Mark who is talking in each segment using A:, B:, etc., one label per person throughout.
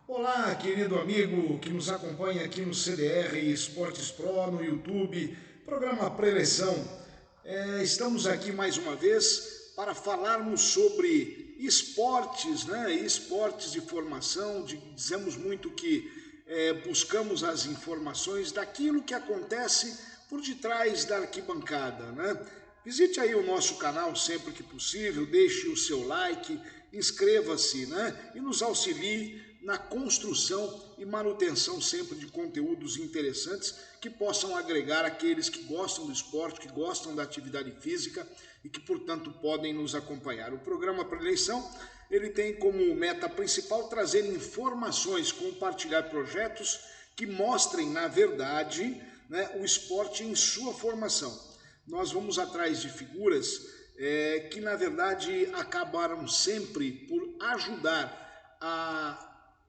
A: Olá, querido amigo que nos acompanha aqui no CDR Esportes Pro, no YouTube, programa Preleção. Estamos aqui mais uma vez para falarmos sobre esportes, né? Esportes de formação. Dizemos muito que buscamos as informações daquilo que acontece por detrás da arquibancada, né? Visite aí o nosso canal sempre que possível, deixe o seu like, inscreva-se, né? E nos auxilie na construção e manutenção sempre de conteúdos interessantes que possam agregar aqueles que gostam do esporte, que gostam da atividade física e que, portanto, podem nos acompanhar. O programa Preleção, ele tem como meta principal trazer informações, compartilhar projetos que mostrem, na verdade, né, o esporte em sua formação. Nós vamos atrás de figuras que, na verdade, acabaram sempre por ajudar a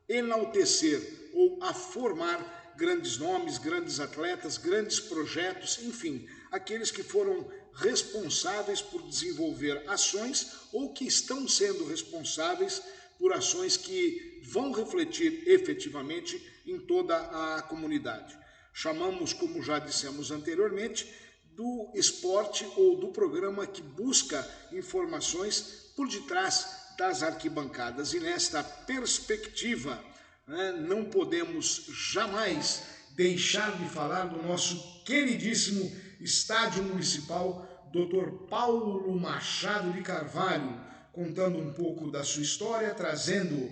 A: enaltecer ou a formar grandes nomes, grandes atletas, grandes projetos, enfim, aqueles que foram responsáveis por desenvolver ações ou que estão sendo responsáveis por ações que vão refletir efetivamente em toda a comunidade. Chamamos, como já dissemos anteriormente, do esporte ou do programa que busca informações por detrás das arquibancadas. E nesta perspectiva, né, não podemos jamais deixar de falar do nosso queridíssimo Estádio Municipal Dr. Paulo Machado de Carvalho, contando um pouco da sua história, trazendo,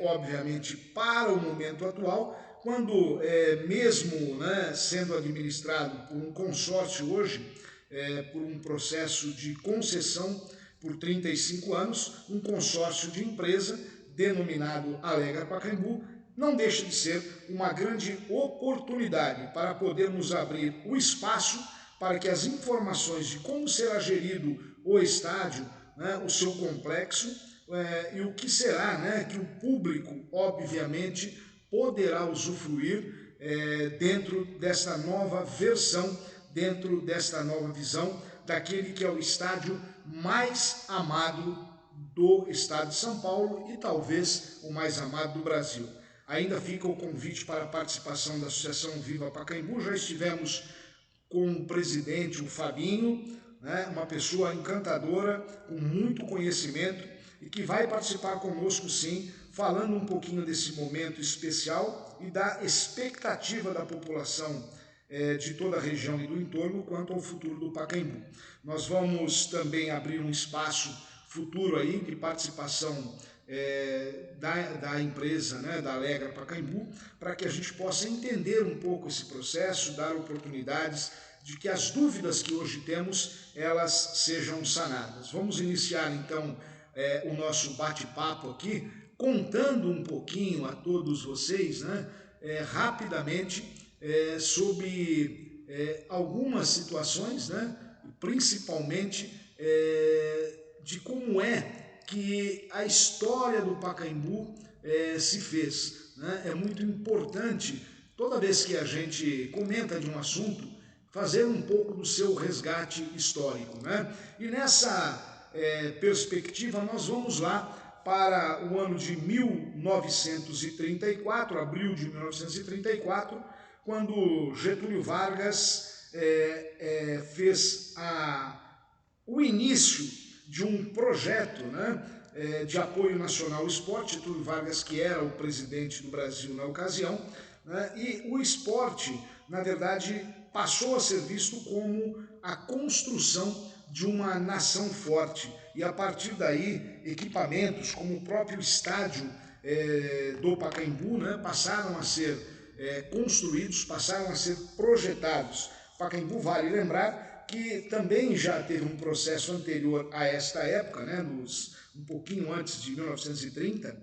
A: obviamente, para o momento atual, quando mesmo, né, sendo administrado por um consórcio hoje, por um processo de concessão por 35 anos, um consórcio de empresa denominado Alegra Pacaembu, não deixa de ser uma grande oportunidade para podermos abrir o espaço para que as informações de como será gerido o estádio, né, o seu complexo, e o que será, né, que o público, obviamente, poderá usufruir dentro desta nova versão, dentro desta nova visão, daquele que é o estádio mais amado do estado de São Paulo e talvez o mais amado do Brasil. Ainda fica o convite para a participação da Associação Viva Pacaembu. Já estivemos com o presidente, o Fabinho, né, uma pessoa encantadora, com muito conhecimento e que vai participar conosco sim, falando um pouquinho desse momento especial e da expectativa da população de toda a região e do entorno quanto ao futuro do Pacaembu. Nós vamos também abrir um espaço futuro aí de participação da empresa, né, da Alegra Pacaembu, para que a gente possa entender um pouco esse processo, dar oportunidades de que as dúvidas que hoje temos, elas sejam sanadas. Vamos iniciar então o nosso bate-papo aqui, contando um pouquinho a todos vocês, né, rapidamente, sobre algumas situações, né, principalmente de como é que a história do Pacaembu se fez. Né? É muito importante, toda vez que a gente comenta de um assunto, fazer um pouco do seu resgate histórico. Né? E nessa perspectiva, nós vamos lá para o ano de 1934, abril de 1934, quando Getúlio Vargas fez o início de um projeto, né, de apoio nacional ao esporte. Getúlio Vargas, que era o presidente do Brasil na ocasião, né, e o esporte, na verdade, passou a ser visto como a construção de uma nação forte. E a partir daí, equipamentos como o próprio estádio do Pacaembu, né, passaram a ser construídos, passaram a ser projetados. Pacaembu, vale lembrar que também já teve um processo anterior a esta época, né, um pouquinho antes de 1930,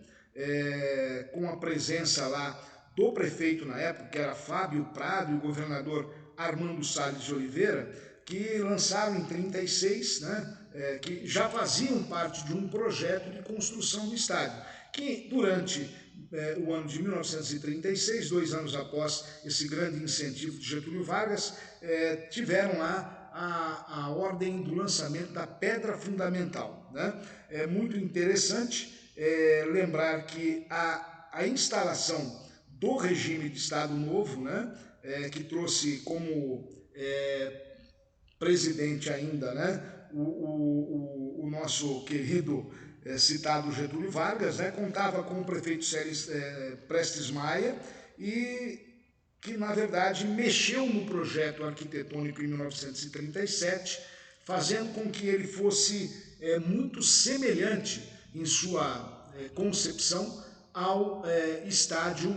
A: com a presença lá do prefeito na época, que era Fábio Prado, e o governador Armando Salles de Oliveira, que lançaram em 1936, né, que já faziam parte de um projeto de construção do estádio, que durante o ano de 1936, 2 anos após esse grande incentivo de Getúlio Vargas, tiveram lá a ordem do lançamento da pedra fundamental. Né? É muito interessante lembrar que a a instalação do regime de Estado Novo, né, que trouxe como presidente ainda, né, o nosso querido citado Getúlio Vargas, né, contava com o prefeito Prestes Maia, e que na verdade mexeu no projeto arquitetônico em 1937, fazendo com que ele fosse muito semelhante em sua concepção ao estádio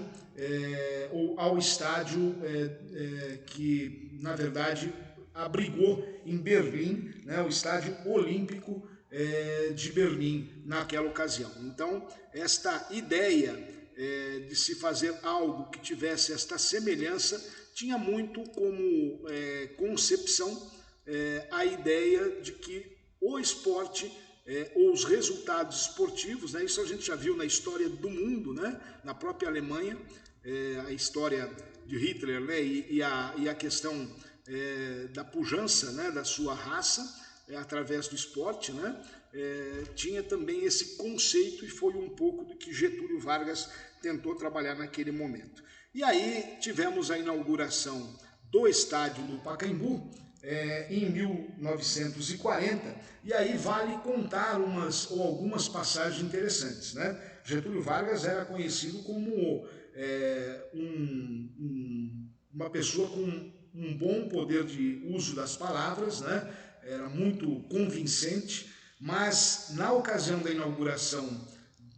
A: que na verdade abrigou em Berlim, né, o Estádio Olímpico de Berlim naquela ocasião. Então, esta ideia de se fazer algo que tivesse esta semelhança tinha muito como concepção a ideia de que o esporte ou os resultados esportivos, né, isso a gente já viu na história do mundo, né, na própria Alemanha, a história de Hitler, né, e a questão da pujança, né, da sua raça através do esporte, né, tinha também esse conceito, e foi um pouco do que Getúlio Vargas tentou trabalhar naquele momento. E aí tivemos a inauguração do estádio do Pacaembu em 1940, e aí vale contar algumas passagens interessantes, né? Getúlio Vargas era conhecido como uma pessoa com um bom poder de uso das palavras, né? Era muito convincente, mas na ocasião da inauguração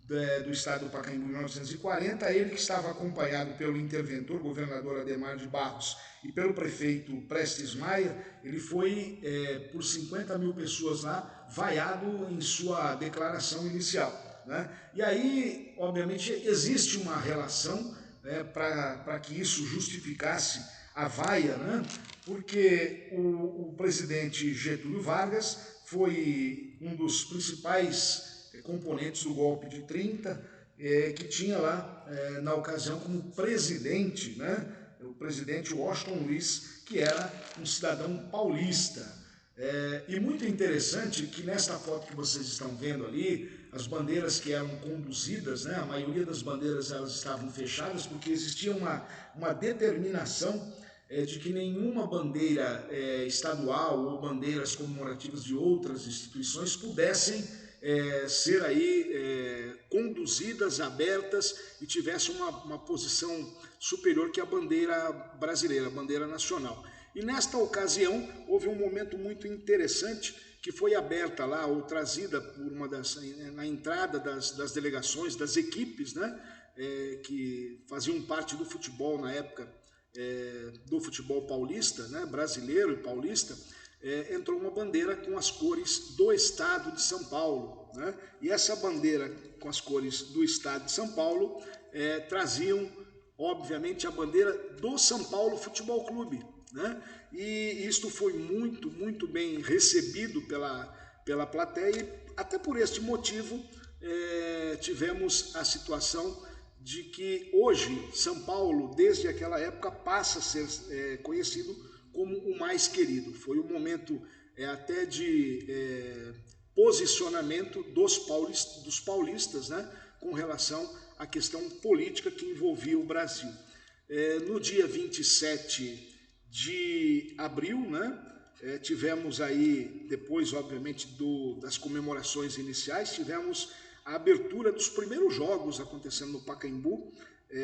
A: do estádio do Pacaembu em 1940, ele, que estava acompanhado pelo interventor, governador Adhemar de Barros, e pelo prefeito Prestes Maia, ele foi, por 50 mil pessoas lá, vaiado em sua declaração inicial, né? E aí, obviamente, existe uma relação para que isso justificasse a vaia, né? Porque o presidente Getúlio Vargas foi um dos principais componentes do golpe de 30, que tinha lá, na ocasião, como presidente, né, o presidente Washington Luiz, que era um cidadão paulista. E muito interessante que nesta foto que vocês estão vendo ali, as bandeiras que eram conduzidas, né, a maioria das bandeiras elas estavam fechadas, porque existia uma determinação de que nenhuma bandeira estadual ou bandeiras comemorativas de outras instituições pudessem ser aí conduzidas, abertas, e tivesse uma posição superior que a bandeira brasileira, a bandeira nacional. E nesta ocasião houve um momento muito interessante, que foi aberta lá, ou trazida por na entrada das delegações, das equipes, né, que faziam parte do futebol na época, do futebol paulista, né, brasileiro e paulista. Entrou uma bandeira com as cores do estado de São Paulo, né? E essa bandeira com as cores do estado de São Paulo traziam, obviamente, a bandeira do São Paulo Futebol Clube, né? E isto foi muito, muito bem recebido pela plateia, e até por este motivo tivemos a situação de que hoje São Paulo, desde aquela época, passa a ser conhecido como o mais querido. Foi um momento até de posicionamento dos paulistas, né, com relação à questão política que envolvia o Brasil. No dia 27 de abril, né, tivemos aí, depois obviamente das comemorações iniciais, tivemos a abertura dos primeiros jogos acontecendo no Pacaembu.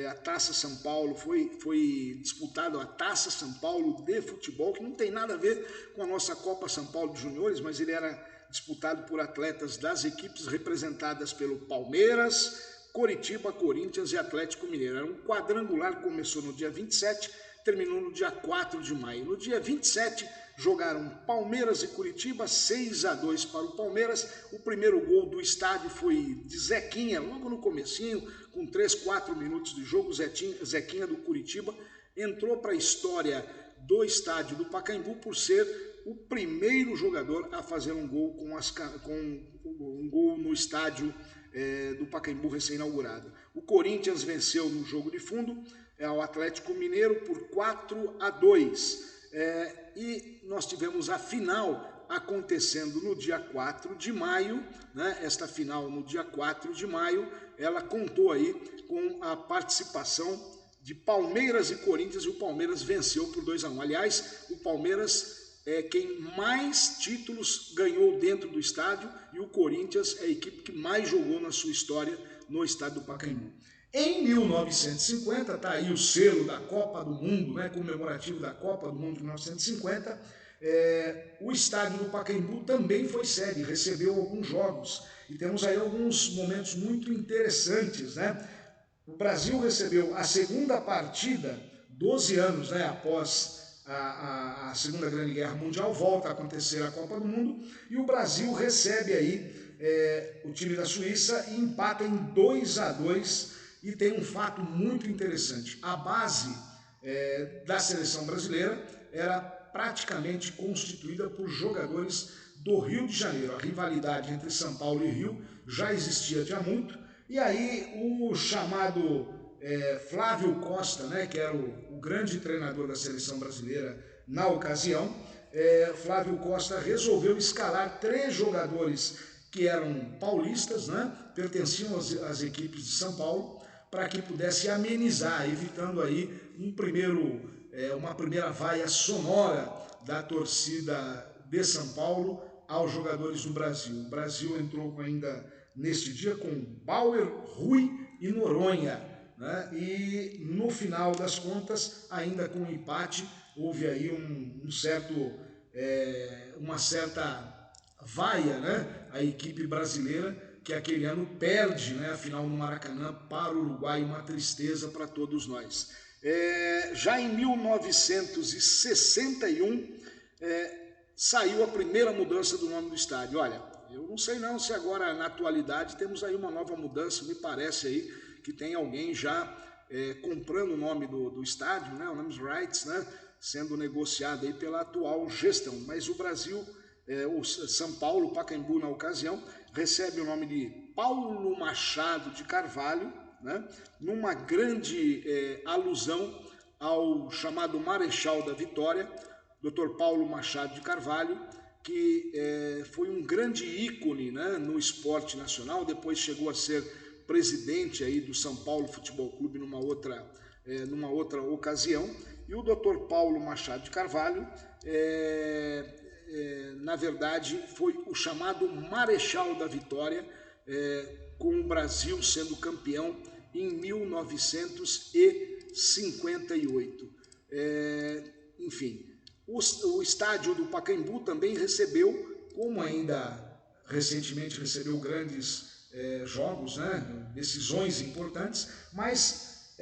A: A Taça São Paulo, foi disputada a Taça São Paulo de futebol, que não tem nada a ver com a nossa Copa São Paulo de Juniores, mas ele era disputado por atletas das equipes representadas pelo Palmeiras, Coritiba, Corinthians e Atlético Mineiro. Era um quadrangular que começou no dia 27, terminou no dia 4 de maio. No dia 27, jogaram Palmeiras e Coritiba, 6-2 para o Palmeiras. O primeiro gol do estádio foi de Zequinha, logo no comecinho, com 3, 4 minutos de jogo. Zequinha do Coritiba entrou para a história do estádio do Pacaembu por ser o primeiro jogador a fazer um gol um gol no estádio do Pacaembu recém-inaugurado. O Corinthians venceu no jogo de fundo ao Atlético Mineiro por 4-2. E nós tivemos a final acontecendo no dia 4 de maio, né? Esta final no dia 4 de maio, ela contou aí com a participação de Palmeiras e Corinthians, e o Palmeiras venceu por 2-1. Aliás, o Palmeiras é quem mais títulos ganhou dentro do estádio, e o Corinthians é a equipe que mais jogou na sua história no estádio do Pacaembu. Em 1950, está aí o selo da Copa do Mundo, né, comemorativo da Copa do Mundo de 1950, o estádio do Pacaembu também foi sede, recebeu alguns jogos, e temos aí alguns momentos muito interessantes, né? O Brasil recebeu a segunda partida, 12 anos, né, após a Segunda Grande Guerra Mundial, volta a acontecer a Copa do Mundo, e o Brasil recebe aí o time da Suíça e empata em 2-2, e tem um fato muito interessante: a base da seleção brasileira era praticamente constituída por jogadores do Rio de Janeiro. A rivalidade entre São Paulo e Rio já existia de há muito, e aí o chamado Flávio Costa, né, que era o grande treinador da seleção brasileira na ocasião, Flávio Costa resolveu escalar 3 jogadores que eram paulistas, né, pertenciam às equipes de São Paulo, para que pudesse amenizar, evitando aí uma primeira vaia sonora da torcida de São Paulo aos jogadores do Brasil. O Brasil entrou ainda neste dia com Bauer, Rui e Noronha, né? E no final das contas, ainda com um empate, houve aí uma certa vaia, né? A equipe brasileira, que aquele ano perde, né, a final no Maracanã para o Uruguai, uma tristeza para todos nós. Já em 1961, saiu a primeira mudança do nome do estádio. Olha, eu não sei não se agora na atualidade temos aí uma nova mudança, me parece aí que tem alguém já comprando o nome do estádio, né, o nome rights, né, sendo negociado aí pela atual gestão, mas o Brasil, o São Paulo, o Pacaembu na ocasião, recebe o nome de Paulo Machado de Carvalho, né, numa grande alusão ao chamado Marechal da Vitória, Dr. Paulo Machado de Carvalho, que foi um grande ícone, né, no esporte nacional, depois chegou a ser presidente aí do São Paulo Futebol Clube numa outra ocasião, e o Dr. Paulo Machado de Carvalho na verdade, foi o chamado Marechal da Vitória, com o Brasil sendo campeão em 1958. Enfim, o estádio do Pacaembu também recebeu, como ainda recentemente recebeu grandes jogos, né, decisões importantes, mas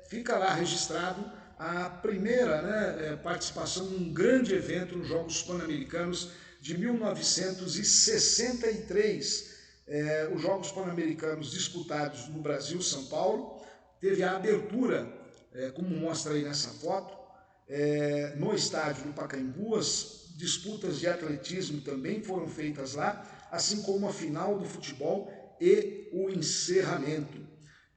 A: fica lá registrado a primeira, né, participação num grande evento nos Jogos Pan-Americanos de 1963. Os Jogos Pan-Americanos disputados no Brasil, São Paulo, teve a abertura, como mostra aí nessa foto, no estádio do Pacaembu. As disputas de atletismo também foram feitas lá, assim como a final do futebol e o encerramento.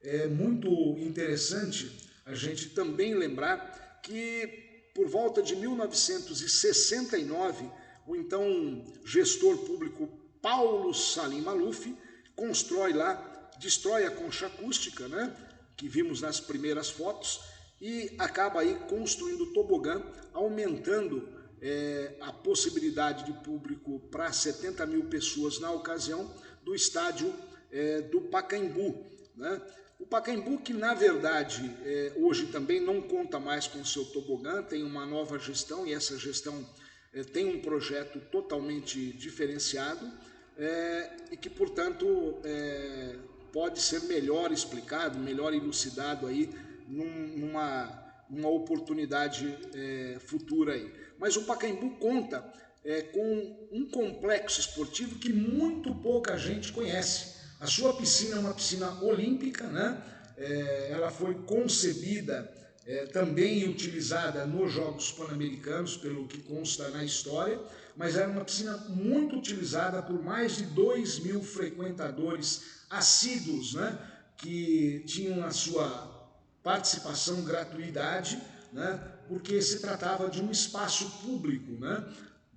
A: É muito interessante a gente também lembrar que, por volta de 1969, o então gestor público Paulo Salim Maluf destrói a concha acústica, né, que vimos nas primeiras fotos, e acaba aí construindo tobogã, aumentando a possibilidade de público para 70 mil pessoas na ocasião do estádio do Pacaembu, né? O Pacaembu, que na verdade hoje também não conta mais com o seu tobogã, tem uma nova gestão, e essa gestão tem um projeto totalmente diferenciado, e que, portanto, pode ser melhor explicado, melhor elucidado aí numa oportunidade futura aí. Mas o Pacaembu conta com um complexo esportivo que muito pouca gente conhece. A sua piscina é uma piscina olímpica, né? Ela foi concebida também e utilizada nos Jogos Pan-Americanos, pelo que consta na história, mas era uma piscina muito utilizada por mais de 2.000 frequentadores assíduos, né? Que tinham a sua participação gratuidade, né? Porque se tratava de um espaço público, né?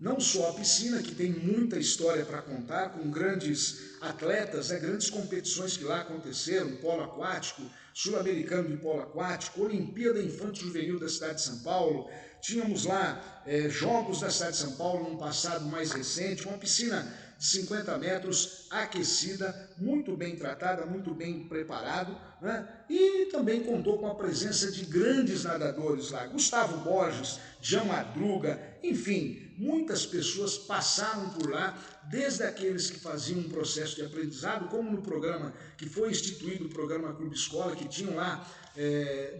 A: Não só a piscina, que tem muita história para contar, com grandes atletas, né, grandes competições que lá aconteceram, polo aquático, sul-americano de polo aquático, Olimpíada Infanto-Juvenil da cidade de São Paulo, tínhamos lá jogos da cidade de São Paulo num passado mais recente, uma piscina de 50 metros, aquecida, muito bem tratada, muito bem preparado, né? E também contou com a presença de grandes nadadores lá, Gustavo Borges, Jean Madruga, enfim, muitas pessoas passaram por lá, desde aqueles que faziam um processo de aprendizado, como no programa que foi instituído, o programa Clube Escola, que tinham lá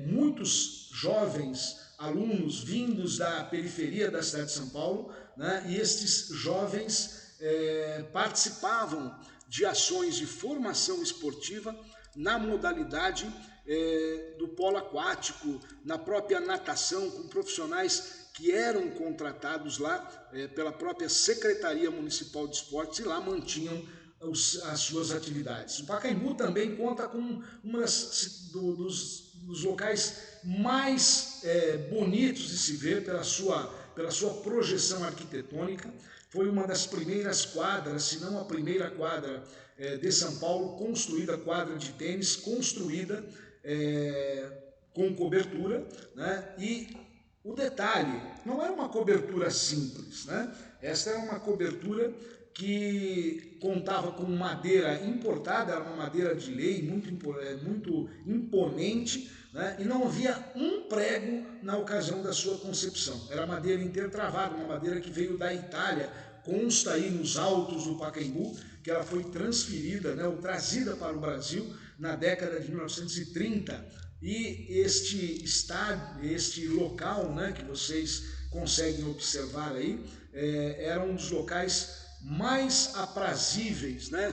A: muitos jovens alunos vindos da periferia da cidade de São Paulo, né? E estes jovens participavam de ações de formação esportiva na modalidade do polo aquático, na própria natação, com profissionais que eram contratados lá pela própria Secretaria Municipal de Esportes e lá mantinham as suas atividades. O Pacaembu também conta com um dos locais mais bonitos de se ver pela sua projeção arquitetônica. Foi uma das primeiras quadras, se não a primeira quadra de São Paulo, construída, quadra de tênis, construída com cobertura, né? E o detalhe, não era uma cobertura simples, né? Esta era uma cobertura que contava com madeira importada, era uma madeira de lei muito imponente, né? E não havia um prego na ocasião da sua concepção. Era madeira intertravada, uma madeira que veio da Itália, consta aí nos autos do Pacaembu, que ela foi transferida, né, ou trazida para o Brasil na década de 1930. E este estádio, este local, né, que vocês conseguem observar aí, era um dos locais mais aprazíveis, né,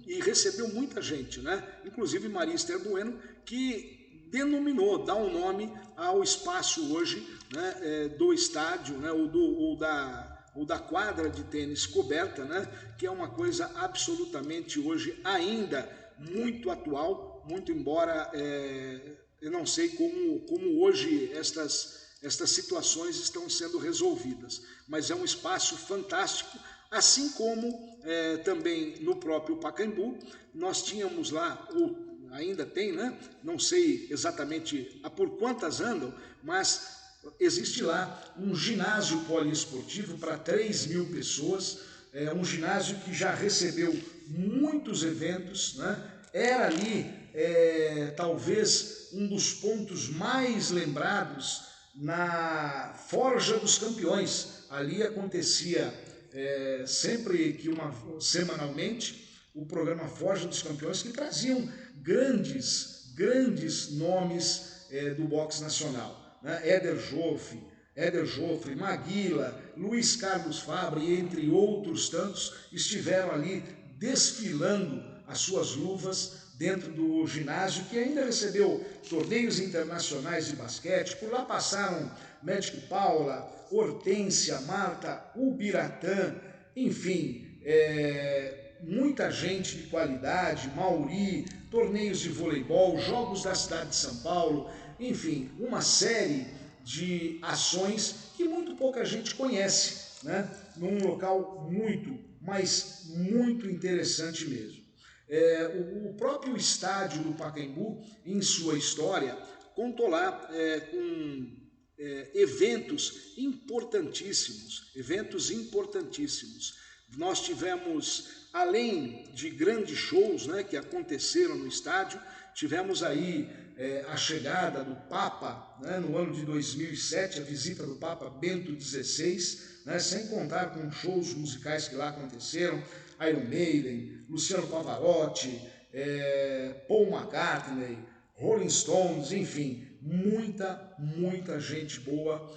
A: e recebeu muita gente, né, inclusive Maria Esther Bueno, que denominou, dá um nome ao espaço hoje, né, do estádio, né, ou da quadra de tênis coberta, né, que é uma coisa absolutamente hoje ainda muito atual, muito embora eu não sei como hoje estas situações estão sendo resolvidas, mas é um espaço fantástico, assim como também no próprio Pacaembu, nós tínhamos lá, ou ainda tem, né? Não sei exatamente por quantas andam, mas existe lá um ginásio poliesportivo para 3.000 pessoas, um ginásio que já recebeu muitos eventos, né? Era ali talvez um dos pontos mais lembrados na Forja dos Campeões. Ali acontecia sempre semanalmente o programa Forja dos Campeões, que traziam grandes nomes do boxe nacional, né? Éder Joffre, Maguila, Luiz Carlos Fabre, entre outros tantos, estiveram ali desfilando as suas luvas dentro do ginásio, que ainda recebeu torneios internacionais de basquete. Por lá passaram Magic Paula, Hortência, Marta, Ubiratã, enfim, muita gente de qualidade, Mauri, torneios de voleibol, jogos da cidade de São Paulo, enfim, uma série de ações que muito pouca gente conhece, né? Num local muito interessante mesmo. O próprio estádio do Pacaembu, em sua história, contou lá com eventos importantíssimos. Nós tivemos, além de grandes shows, né, que aconteceram no estádio, tivemos aí a chegada do Papa, né, no ano de 2007, a visita do Papa Bento XVI, né, sem contar com shows musicais que lá aconteceram, Iron Maiden, Luciano Pavarotti, Paul McCartney, Rolling Stones, enfim, muita gente boa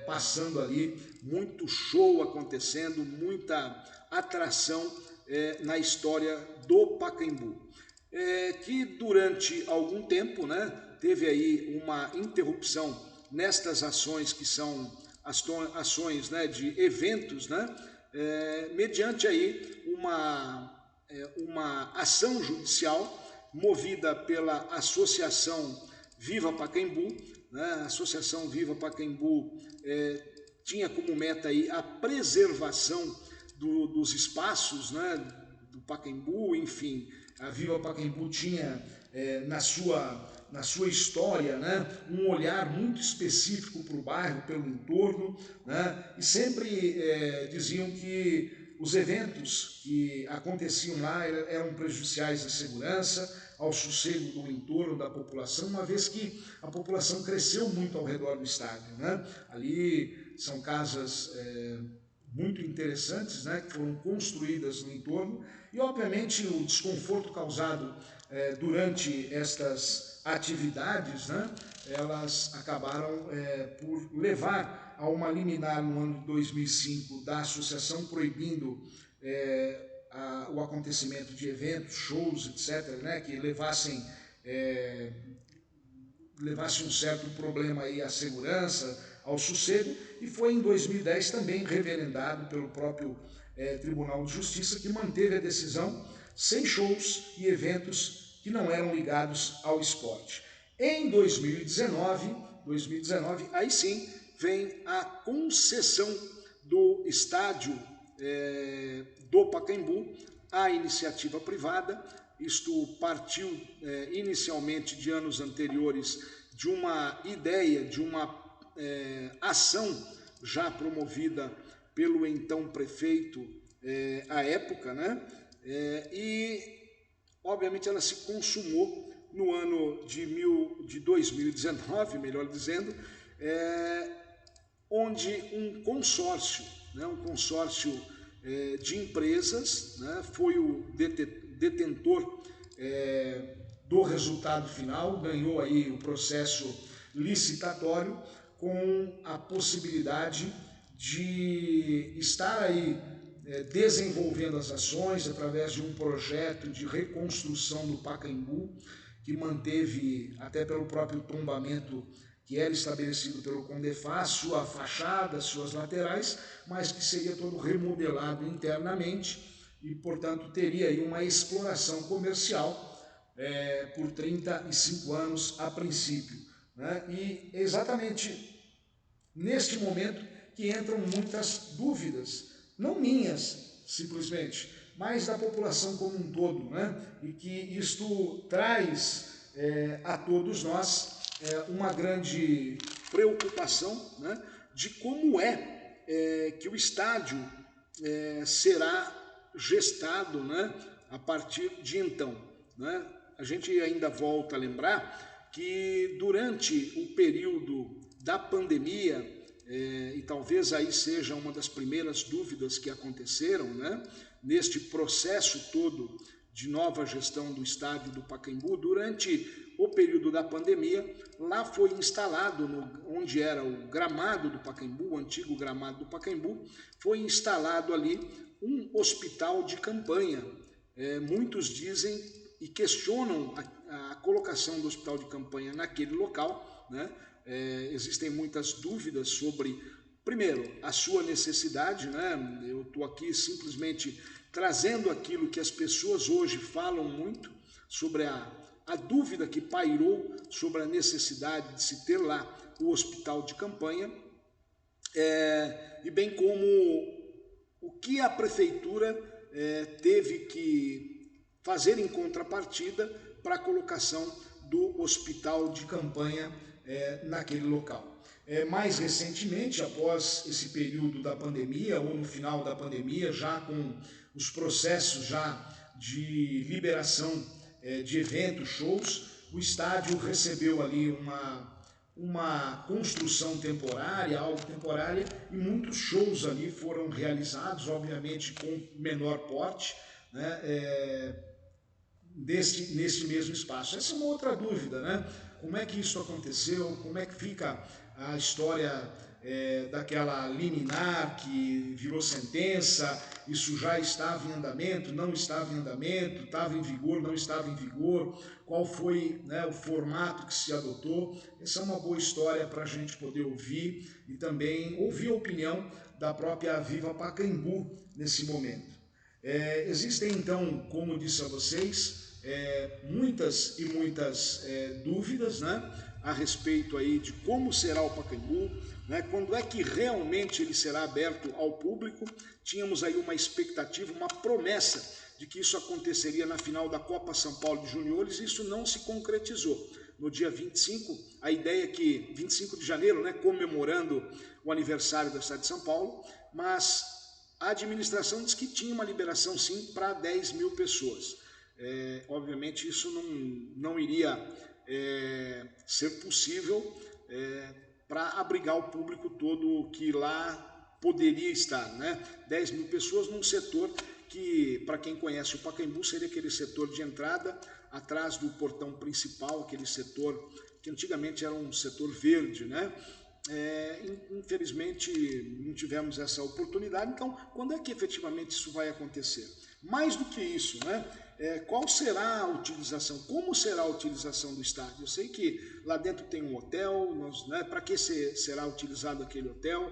A: passando ali, muito show acontecendo, muita atração na história do Pacaembu. Que durante algum tempo, né, teve aí uma interrupção nestas ações que são ações, né, de eventos, né, mediante aí uma ação judicial movida pela Associação Viva Pacaembu, né? A Associação Viva Pacaembu tinha como meta aí a preservação dos espaços, né, do Pacaembu, enfim, a Viva Pacaembu tinha na sua história, né, um olhar muito específico para o bairro, pelo entorno, né, e sempre diziam que os eventos que aconteciam lá eram prejudiciais à segurança, ao sossego do entorno da população, uma vez que a população cresceu muito ao redor do estádio, né? Ali são casas muito interessantes, né, que foram construídas no entorno, e obviamente o desconforto causado durante estas atividades, né, elas acabaram por levar a uma liminar no ano de 2005 da associação proibindo o acontecimento de eventos, shows, etc., né, que levassem um certo problema aí à segurança, ao sossego, e foi em 2010 também referendado pelo próprio Tribunal de Justiça, que manteve a decisão sem shows e eventos que não eram ligados ao esporte. Em 2019, aí sim, vem a concessão do estádio do Pacaembu à iniciativa privada. Isto partiu inicialmente de anos anteriores de uma ideia, de uma ação já promovida pelo então prefeito à época, né? E obviamente ela se consumou no ano de 2019, melhor dizendo, onde um consórcio, né, de empresas, né, foi o detentor do resultado final, ganhou aí o processo licitatório com a possibilidade de estar aí desenvolvendo as ações através de um projeto de reconstrução do Pacaembu, que manteve, até pelo próprio tombamento que era estabelecido pelo Condefá, sua fachada, suas laterais, mas que seria todo remodelado internamente e, portanto, teria aí uma exploração comercial por 35 anos a princípio, né? E exatamente neste momento que entram muitas dúvidas, não minhas simplesmente, mas da população como um todo, né? E que isto traz a todos nós uma grande preocupação, né, de como que o estádio será gestado, né, a partir de então, né? A gente ainda volta a lembrar que durante o período da pandemia, e talvez aí seja uma das primeiras dúvidas que aconteceram, né, neste processo todo de nova gestão do estádio do Pacaembu, durante o período da pandemia, lá foi instalado, onde era o gramado do Pacaembu, o antigo gramado do Pacaembu, foi instalado ali um hospital de campanha. Muitos dizem e questionam a colocação do hospital de campanha naquele local, né? Existem muitas dúvidas sobre, primeiro, a sua necessidade, né? Eu estou aqui simplesmente trazendo aquilo que as pessoas hoje falam muito sobre a dúvida que pairou sobre a necessidade de se ter lá o hospital de campanha, e bem como o que a prefeitura teve que fazer em contrapartida para a colocação do hospital de campanha naquele local. Mais recentemente, após esse período da pandemia, ou no final da pandemia, já com os processos já de liberação de eventos, shows, o estádio recebeu ali uma construção temporária, algo temporária, e muitos shows ali foram realizados, obviamente com menor porte, né, neste mesmo espaço. Essa é uma outra dúvida, né? Como é que isso aconteceu? Como é que fica a história daquela liminar que virou sentença? Isso já estava em andamento, não estava em andamento, estava em vigor, não estava em vigor? Qual foi, né, o formato que se adotou? Essa é uma boa história para a gente poder ouvir e também ouvir a opinião da própria Viva Pacaembu nesse momento. Existem então, como disse a vocês, muitas e muitas dúvidas, né, a respeito aí de como será o Pacaembu, né? Quando é que realmente ele será aberto ao público. Tínhamos aí uma expectativa, uma promessa de que isso aconteceria na final da Copa São Paulo de Juniores, e isso não se concretizou. No dia 25, a ideia é que, 25 de janeiro, né, comemorando o aniversário da cidade de São Paulo, mas a administração diz que tinha uma liberação sim para 10 mil pessoas. Obviamente isso não iria ser possível para abrigar o público todo que lá poderia estar, né? 10 mil pessoas num setor que, para quem conhece o Pacaembu, seria aquele setor de entrada, atrás do portão principal, aquele setor que antigamente era um setor verde, né? Infelizmente não tivemos essa oportunidade. Então, quando é que efetivamente isso vai acontecer? Mais do que isso, né? Qual será a utilização? Como será a utilização do estádio? Eu sei que lá dentro tem um hotel, né? Para que será utilizado aquele hotel?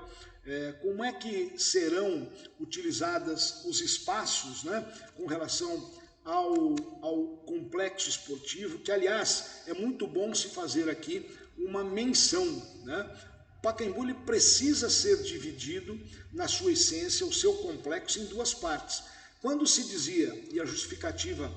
A: Como é que serão utilizadas os espaços, né? Com relação ao complexo esportivo, que aliás é muito bom se fazer aqui uma menção, né? O Pacaembu ele precisa ser dividido na sua essência, o seu complexo, em duas partes. Quando se dizia, e a justificativa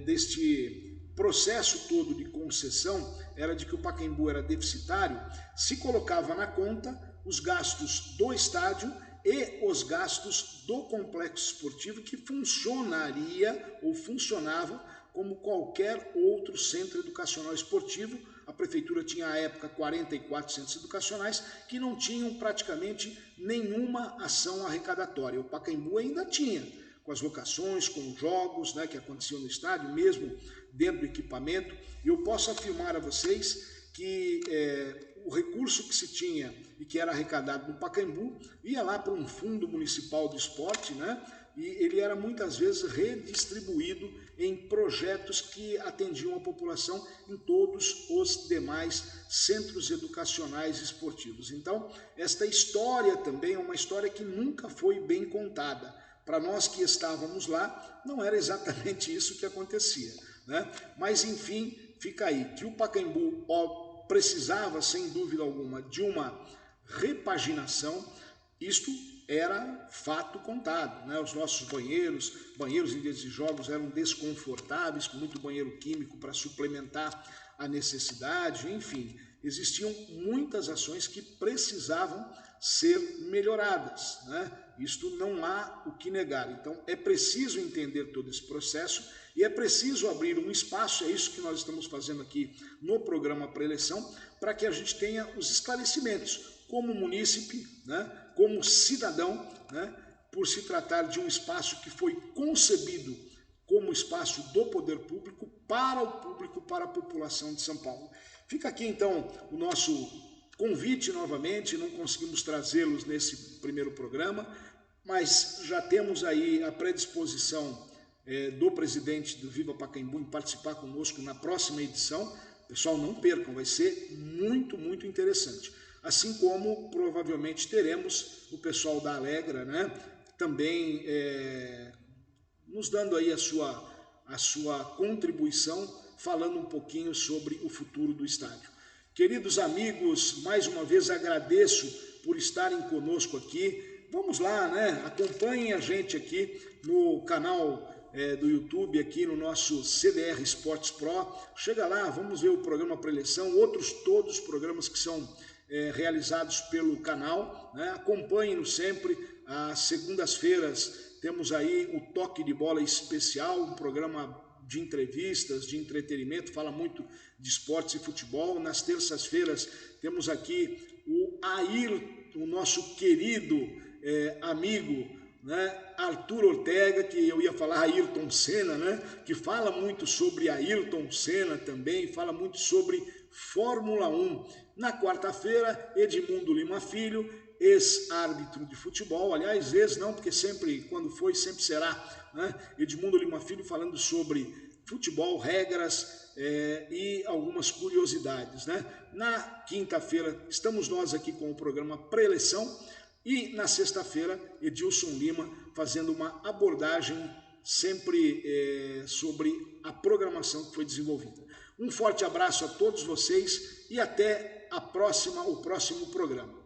A: deste processo todo de concessão era de que o Pacaembu era deficitário, se colocava na conta os gastos do estádio e os gastos do complexo esportivo, que funcionaria ou funcionava como qualquer outro centro educacional esportivo. A prefeitura tinha à época 44 centros educacionais que não tinham praticamente nenhuma ação arrecadatória. O Pacaembu ainda tinha, com as locações, com os jogos, né, que aconteciam no estádio, mesmo dentro do equipamento. Eu posso afirmar a vocês que o recurso que se tinha e que era arrecadado no Pacaembu ia lá para um fundo municipal do esporte, né? E ele era muitas vezes redistribuído em projetos que atendiam a população em todos os demais centros educacionais esportivos. Então, esta história também é uma história que nunca foi bem contada. Para nós que estávamos lá, não era exatamente isso que acontecia, né? Mas, enfim, fica aí, que o Pacaembu precisava, sem dúvida alguma, de uma repaginação. Isto era fato contado, né? Os nossos banheiros em dias de jogos eram desconfortáveis, com muito banheiro químico para suplementar a necessidade, enfim, existiam muitas ações que precisavam ser melhoradas, né? Isto não há o que negar. Então é preciso entender todo esse processo e é preciso abrir um espaço, é isso que nós estamos fazendo aqui no programa Pré-Eleição, para que a gente tenha os esclarecimentos, como munícipe, né, como cidadão, né, por se tratar de um espaço que foi concebido como espaço do poder público, para o público, para a população de São Paulo. Fica aqui então o nosso convite novamente, não conseguimos trazê-los nesse primeiro programa, mas já temos aí a predisposição do presidente do Viva Pacaembu em participar conosco na próxima edição. Pessoal, não percam, vai ser muito, muito interessante. Assim como provavelmente teremos o pessoal da Alegra, né, também nos dando aí a sua contribuição, falando um pouquinho sobre o futuro do estádio. Queridos amigos, mais uma vez agradeço por estarem conosco aqui. Vamos lá, né? Acompanhem a gente aqui no canal do YouTube, aqui no nosso CDR Esportes Pro. Chega lá, vamos ver o programa Pré-Eleição, todos os programas que são realizados pelo canal, né? Acompanhem-nos sempre. Às segundas-feiras temos aí o Toque de Bola Especial, um programa de entrevistas, de entretenimento, fala muito de esportes e futebol. Nas terças-feiras temos aqui o Ayrton, o nosso querido amigo, né, Arthur Ortega, que eu ia falar Ayrton Senna, né, que fala muito sobre Ayrton Senna também, fala muito sobre Fórmula 1. Na quarta-feira, Edmundo Lima Filho, ex-árbitro de futebol, aliás, ex não, porque sempre, quando foi, sempre será, né? Edmundo Lima Filho falando sobre futebol, regras e algumas curiosidades, né? Na quinta-feira, estamos nós aqui com o programa Pré-Eleição e na sexta-feira, Edilson Lima fazendo uma abordagem sempre sobre a programação que foi desenvolvida. Um forte abraço a todos vocês e até o próximo programa.